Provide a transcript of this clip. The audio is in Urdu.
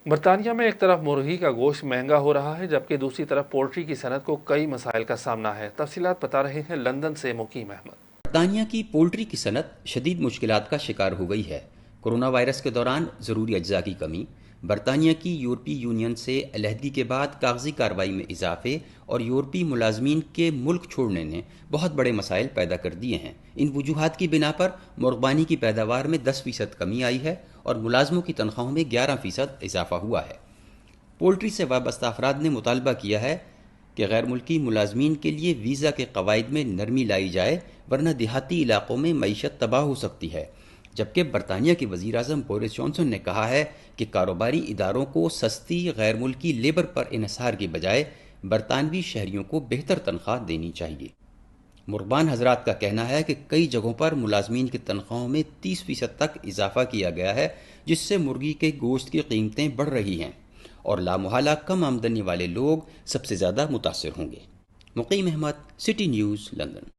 برطانیہ میں ایک طرف مرغی کا گوشت مہنگا ہو رہا ہے جبکہ دوسری طرف پولٹری کی صنعت کو کئی مسائل کا سامنا ہے۔ تفصیلات بتا رہے ہیں لندن سے مقیم احمد۔ برطانیہ کی پولٹری کی صنعت شدید مشکلات کا شکار ہو گئی ہے۔ کرونا وائرس کے دوران ضروری اجزاء کی کمی، برطانیہ کی یورپی یونین سے علیحدگی کے بعد کاغذی کارروائی میں اضافے اور یورپی ملازمین کے ملک چھوڑنے نے بہت بڑے مسائل پیدا کر دیے ہیں۔ ان وجوہات کی بنا پر مرغبانی کی پیداوار میں 10% کمی آئی ہے اور ملازموں کی تنخواہوں میں 11% اضافہ ہوا ہے۔ پولٹری سے وابستہ افراد نے مطالبہ کیا ہے کہ غیر ملکی ملازمین کے لیے ویزا کے قواعد میں نرمی لائی جائے، ورنہ دیہاتی علاقوں میں معیشت تباہ ہو سکتی ہے۔ جبکہ برطانیہ کے وزیر اعظم بورس جانسن نے کہا ہے کہ کاروباری اداروں کو سستی غیر ملکی لیبر پر انحصار کی بجائے برطانوی شہریوں کو بہتر تنخواہ دینی چاہیے۔ مرغبان حضرات کا کہنا ہے کہ کئی جگہوں پر ملازمین کی تنخواہوں میں 30% تک اضافہ کیا گیا ہے، جس سے مرغی کے گوشت کی قیمتیں بڑھ رہی ہیں اور لامحالہ کم آمدنی والے لوگ سب سے زیادہ متاثر ہوں گے۔ مقیم احمد، سٹی نیوز، لندن۔